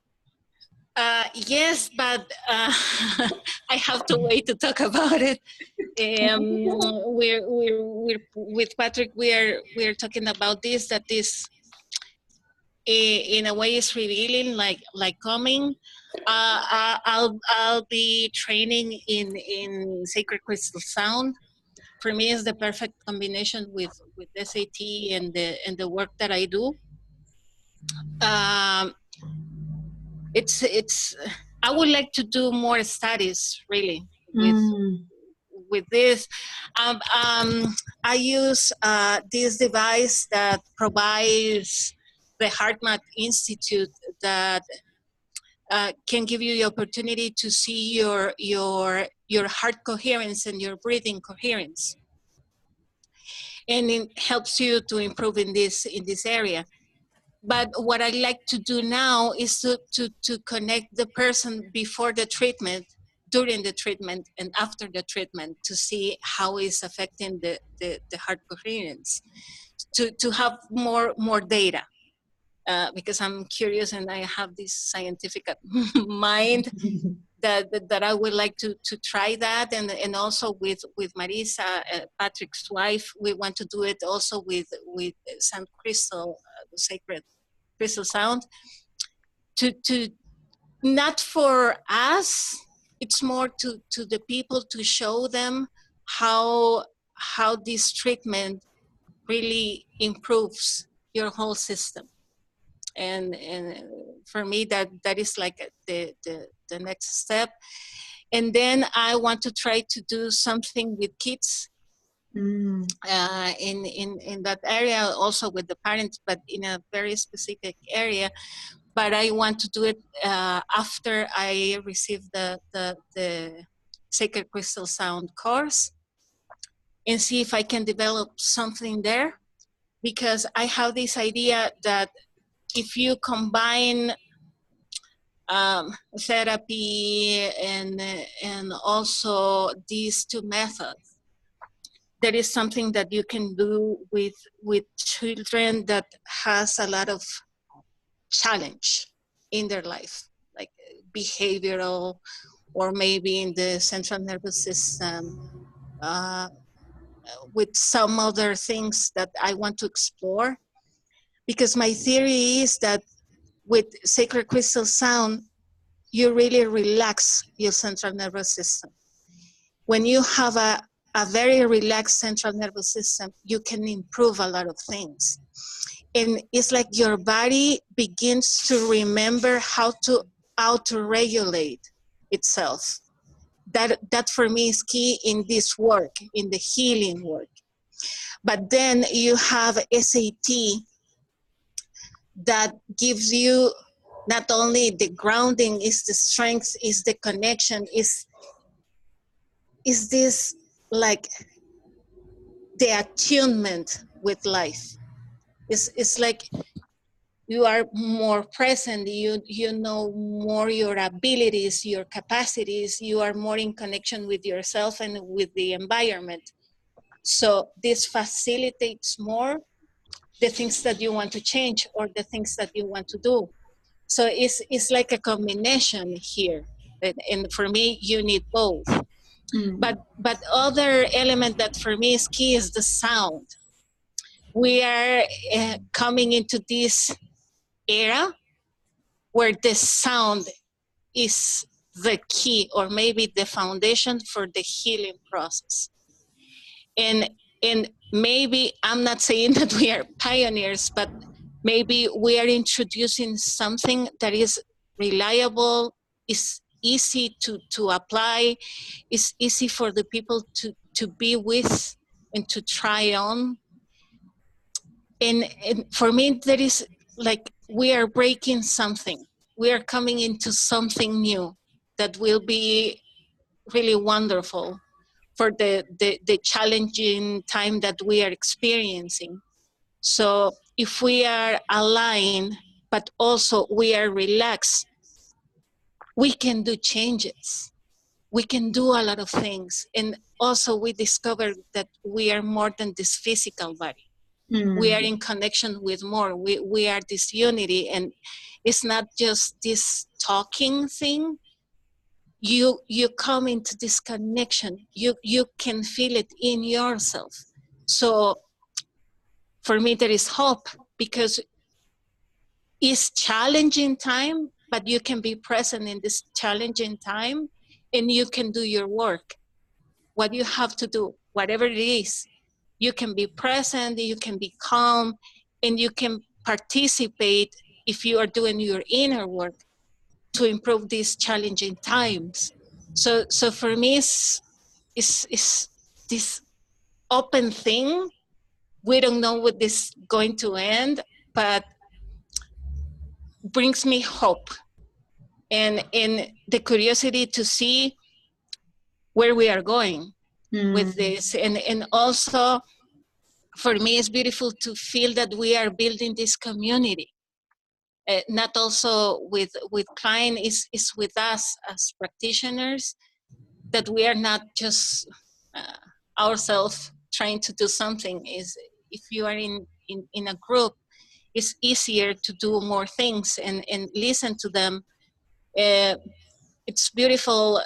Yes, but I have to wait to talk about it. We're with Patrick. We're talking about this. That this, in a way, is revealing, like coming. I'll be training in sacred crystal sound. For me, is the perfect combination with SAT and the work that I do. It's. I would like to do more studies, really, with this. I use this device that provides the HeartMath Institute, that can give you the opportunity to see your heart coherence and your breathing coherence, and it helps you to improve in this area. But what I like to do now is to connect the person before the treatment, during the treatment, and after the treatment, to see how it's affecting the heart coherence, to have more data, because I'm curious and I have this scientific mind that I would like to try that, and also with Marisa, Patrick's wife, we want to do it also with Sound Crystal, the sacred crystal sound, to not for us, it's more to the people, to show them how this treatment really improves your whole system. And for me, that is like the next step. And then I want to try to do something with kids in that area, also with the parents, but in a very specific area. But I want to do it after I receive the Sacred Crystal Sound course, and see if I can develop something there, because I have this idea that if you combine therapy and also these two methods, there is something that you can do with children that has a lot of challenge in their life, like behavioral, or maybe in the central nervous system, with some other things that I want to explore. Because my theory is that with Sacred Crystal Sound, you really relax your central nervous system. When you have a very relaxed central nervous system, you can improve a lot of things. And it's like your body begins to remember how to auto-regulate itself. That for me is key in this work, in the healing work. But then you have SAT that gives you not only the grounding, is the strength, is the connection, is this like the attunement with life. It's like you are more present, you know more your abilities, your capacities, you are more in connection with yourself and with the environment. So this facilitates more the things that you want to change or the things that you want to do. So it's like a combination here. And for me, you need both. But other element that for me is key is the sound. We are coming into this era where the sound is the key, or maybe the foundation for the healing process. And maybe, I'm not saying that we are pioneers, but maybe we are introducing something that is reliable, is easy to apply, is easy for the people to be with and to try on. And for me, there is like we are breaking something. We are coming into something new that will be really wonderful for the challenging time that we are experiencing. So if we are aligned, but also we are relaxed, we can do changes. We can do a lot of things. And also we discover that we are more than this physical body. We are in connection with more. We are this unity, and it's not just this talking thing. You come into this connection. You can feel it in yourself. So for me, there is hope, because it's challenging time, but you can be present in this challenging time, and you can do your work. What you have to do, whatever it is, you can be present, you can be calm, and you can participate if you are doing your inner work to improve these challenging times. So for me, it's this open thing. We don't know what this is going to end, but brings me hope and the curiosity to see where we are going with this. And also, for me, it's beautiful to feel that we are building this community. Not also with client, is with us as practitioners, that we are not just ourselves trying to do something. Is if you are in a group, it's easier to do more things and listen to them. It's beautiful,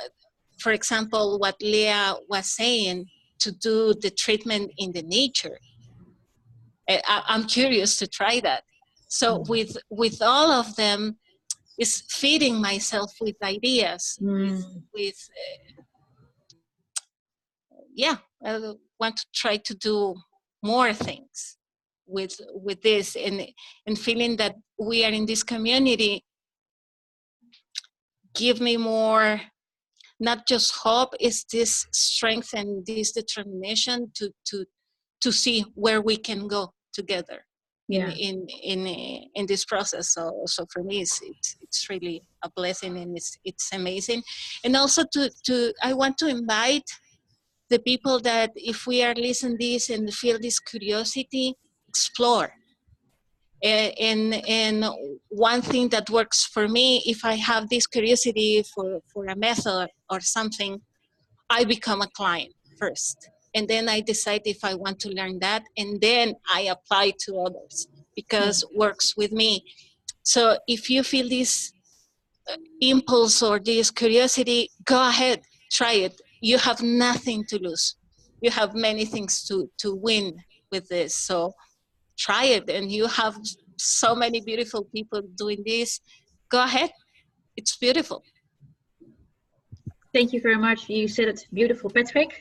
for example, what Lea was saying, to do the treatment in the nature. I'm curious to try that. So with all of them, is feeding myself with ideas, with I want to try to do more things with this, and feeling that we are in this community give me more, not just hope, is this strength and this determination to see where we can go together in this process. So for me, it's really a blessing, and it's amazing. And also to I want to invite the people that if we are listening this and feel this curiosity, explore. And one thing that works for me, if I have this curiosity for a method or something, I become a client first. And then I decide if I want to learn that, and then I apply to others because it works with me. So if you feel this impulse or this curiosity, go ahead, try it. You have nothing to lose. You have many things to win with this. So try it, and you have so many beautiful people doing this. Go ahead. It's beautiful. Thank you very much. You said it's beautiful, Patrick.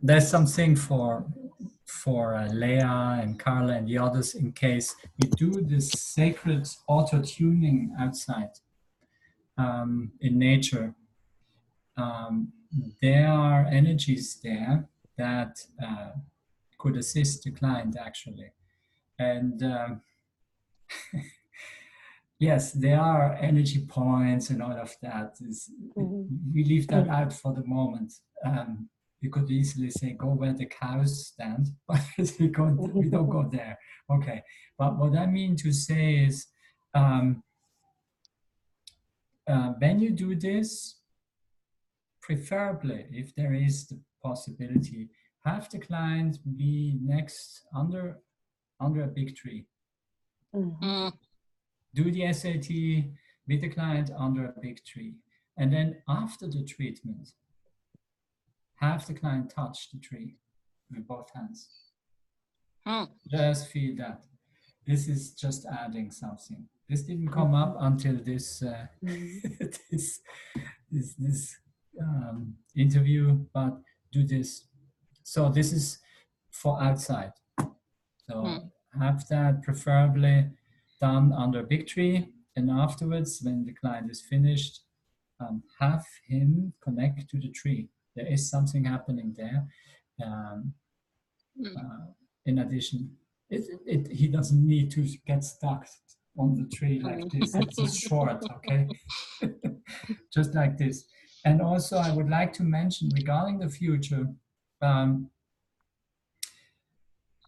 There's something for Lea and Karla and the others, in case we do this sacred auto-tuning outside in nature. There are energies there that could assist the client, actually. And yes, there are energy points and all of that. We leave that out for the moment. You could easily say, go where the cows stand, but we don't go there. Okay, but what I mean to say is, when you do this, preferably, if there is the possibility, have the client be next under a big tree. Do the SAT with the client under a big tree. And then after the treatment, have the client touch the tree with both hands. Just feel that. This is just adding something. This didn't come up until this this interview, but do this. So this is for outside. So have that preferably done under a big tree, and afterwards, when the client is finished, have him connect to the tree. There is something happening there. In addition, he doesn't need to get stuck on the tree like this. It's short, okay? Just like this. And also I would like to mention regarding the future,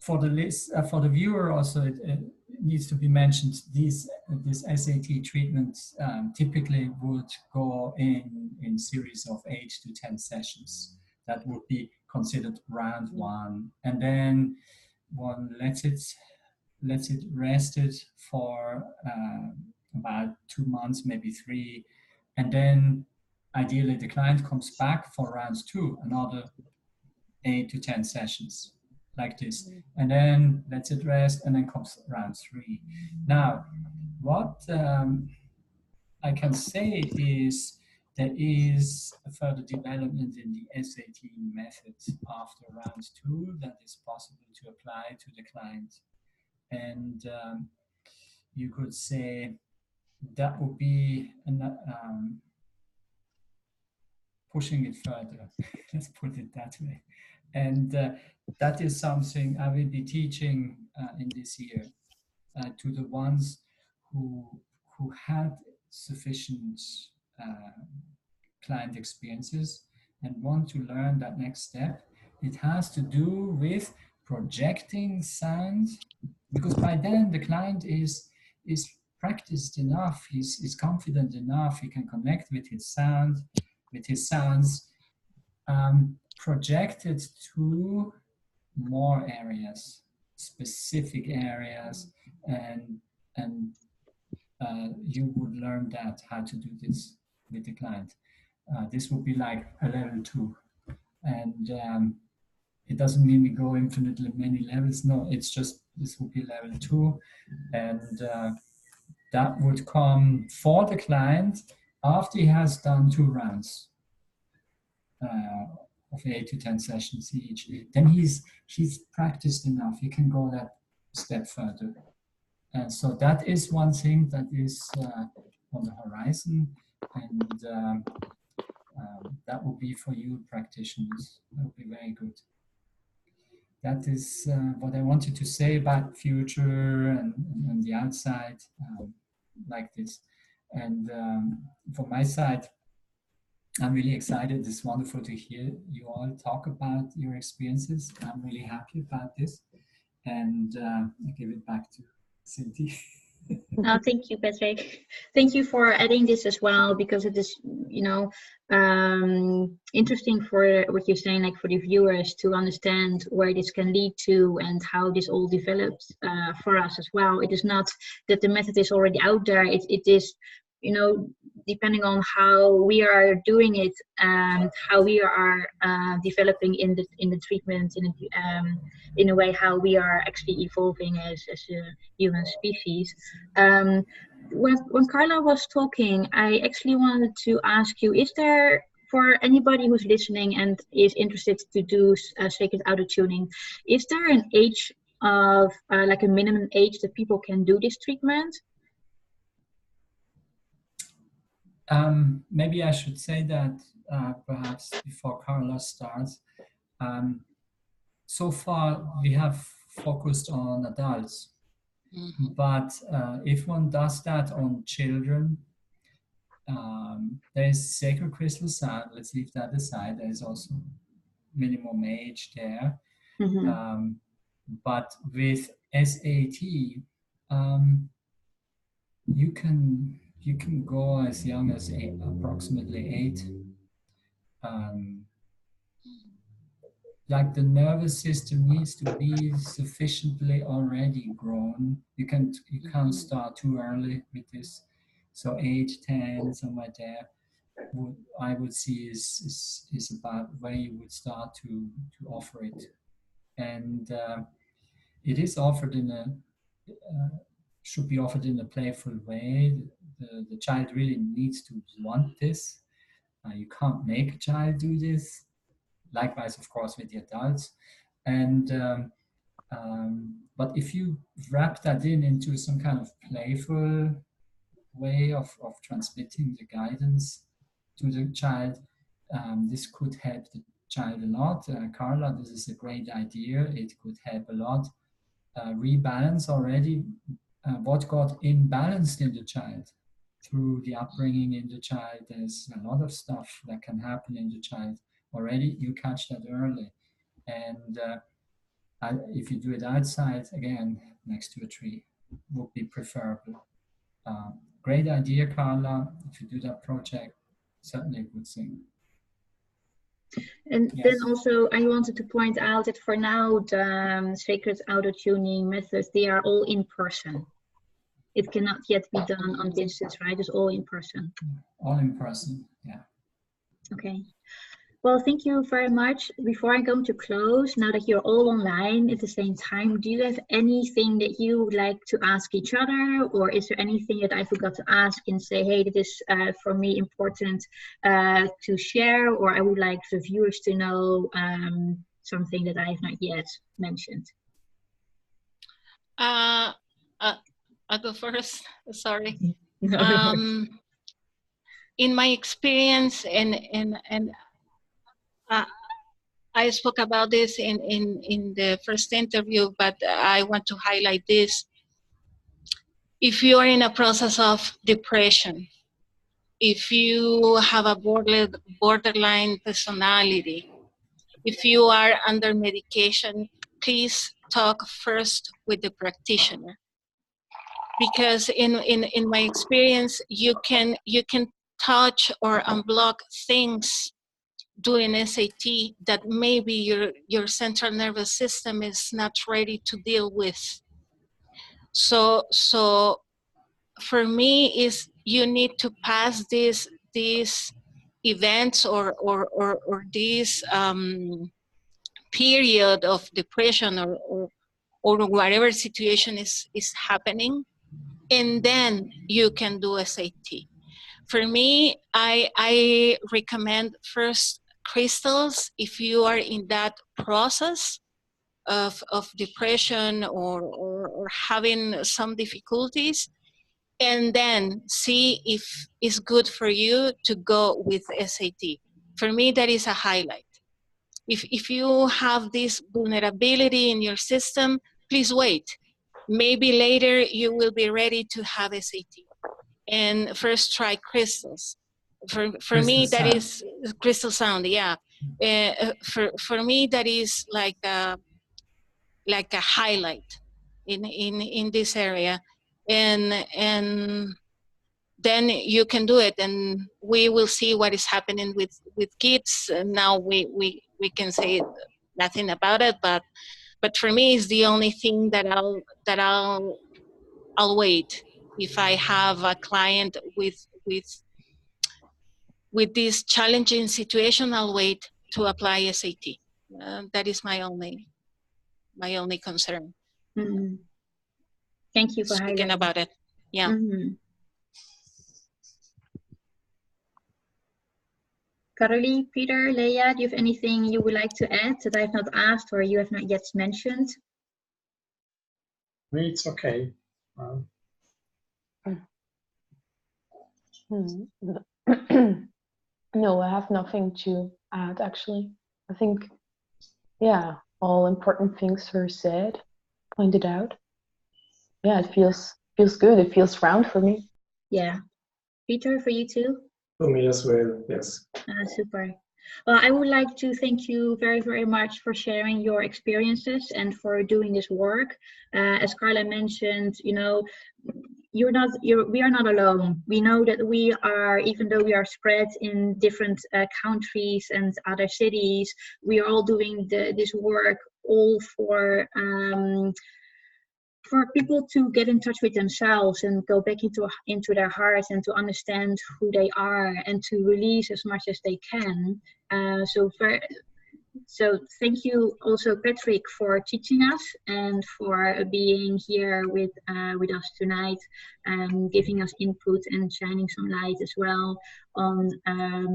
for the viewer also, it needs to be mentioned, this SAT treatment typically would go in series of 8 to 10 sessions. That would be considered round 1. And then one lets it rested for about 2 months, maybe 3. And then ideally the client comes back for round 2, another 8 to 10 sessions like this, and then lets it rest, and then comes round 3. Now, what I can say is there is a further development in the SAT method after round 2 that is possible to apply to the client. And you could say that would be pushing it further, let's put it that way. And that is something I will be teaching in this year to the ones who had sufficient client experiences and want to learn that next step. It has to do with projecting sound, because by then the client is practiced enough, he's confident enough, he can connect with his sound, with his sounds, projected to more areas, specific areas, and you would learn that how to do this with the client. This would be like a level 2, and it doesn't mean we go infinitely many levels. No, it's just this would be level 2, and that would come for the client after he has done 2 rounds of 8 to 10 sessions each. Then he's practiced enough. He can go that step further. And so that is one thing that is on the horizon, and that will be for you practitioners. That would be very good. That is what I wanted to say about future and the outside, like this. And from my side, I'm really excited. It's wonderful to hear you all talk about your experiences. I'm really happy about this. And I give it back to Cindy. No, thank you, Patrick. Thank you for adding this as well, because it is, interesting for what you're saying, like for the viewers to understand where this can lead to and how this all develops for us as well. It is not that the method is already out there. It is, depending on how we are doing it and how we are developing in the treatment in a way how we are actually evolving as a human species. When Karla was talking, I actually wanted to ask you, is there, for anybody who's listening and is interested to do sacred auto tuning, is there an age of like a minimum age that people can do this treatment? Maybe I should say that perhaps before Karla starts. So far we have focused on adults, but if one does that on children, there is sacred crystal sound. Let's leave that aside. There is also minimum age there. But with SAT, you can go as young as approximately 8. Like the nervous system needs to be sufficiently already grown. You can't start too early with this. So 8, 10, somewhere there, I would see is about where you would start to offer it. And it is offered should be offered in a playful way. The child really needs to want this. You can't make a child do this. Likewise, of course, with the adults. And but if you wrap that into some kind of playful way of transmitting the guidance to the child, this could help the child a lot. Karla, this is a great idea. It could help a lot. rebalance already what got imbalanced in the child through the upbringing in the child. There's a lot of stuff that can happen in the child already. You catch that early. And if you do it outside, again, next to a tree, would be preferable. Great idea, Karla. If you do that project, certainly a good thing. And Yes. then also I wanted to point out that for now, the sacred auto-tuning methods, they are all in person. It cannot yet be done on distance, right? It's all in person. All in person, yeah. Okay. Well, thank you very much. Before I go to close, now that you're all online at the same time, do you have anything that you would like to ask each other? Or is there anything that I forgot to ask and say, hey, this is for me important to share, or I would like the viewers to know something that I have not yet mentioned? I'll go first, sorry. In my experience, and I spoke about this in the first interview, but I want to highlight this. If you are in a process of depression, if you have a borderline personality, if you are under medication, please talk first with the practitioner. Because in my experience, you can touch or unblock things doing SAT that maybe your central nervous system is not ready to deal with. So for me, is you need to pass these events or this period of depression or whatever situation is happening, and then you can do SAT. For me, I recommend first crystals if you are in that process of depression or having some difficulties, and then see if it's good for you to go with SAT. For me, that is a highlight. If you have this vulnerability in your system, please wait. Maybe later you will be ready to have SAT. And first try crystals. For me, that is crystal sound. Yeah. For me, that is like a highlight in this area, and then you can do it, and we will see what is happening with kids. Now we can say nothing about it, but for me, it's the only thing that I'll wait. If I have a client with this challenging situation, I'll wait to apply SAT. That is my only concern. Mm-hmm. Thank you for speaking highlighting about it. Yeah. Mm-hmm. Karoly, Peter, Lea, do you have anything you would like to add that I have not asked or you have not yet mentioned? It's okay. No, I have nothing to add, actually. I think, yeah, all important things were said, pointed out. Yeah, it feels good. It feels round for me. Yeah. Peter, for you too? For me as well, yes. Super. Well, I would like to thank you very, very much for sharing your experiences and for doing this work. As Karla mentioned, you know, we are not alone. We know that we are, even though we are spread in different countries and other cities, we are all doing this work all for people to get in touch with themselves and go back into their hearts and to understand who they are and to release as much as they can. So thank you also, Patrick, for teaching us and for being here with us tonight and giving us input and shining some light as well on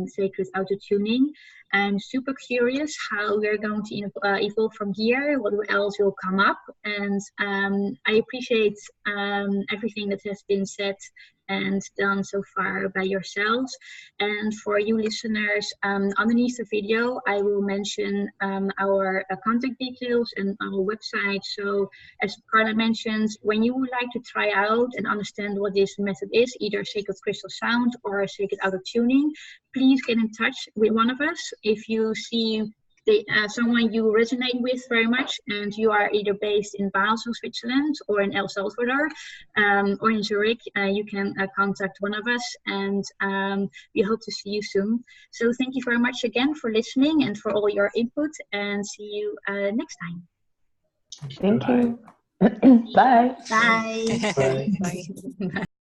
sacred auto-tuning. I'm super curious how we're going to evolve from here, what else will come up. And I appreciate everything that has been said and done so far by yourselves. And for you listeners, underneath the video, I will mention our contact details and our website. So as Karla mentioned, when you would like to try out and understand what this method is, either sacred crystal sound or sacred auto tuning, please get in touch with one of us. If you see someone you resonate with very much and you are either based in Basel, Switzerland, or in El Salvador, or in Zurich, you can contact one of us, and we hope to see you soon. So thank you very much again for listening and for all your input, and see you next time. Thank you. Bye. Bye. Bye. Bye.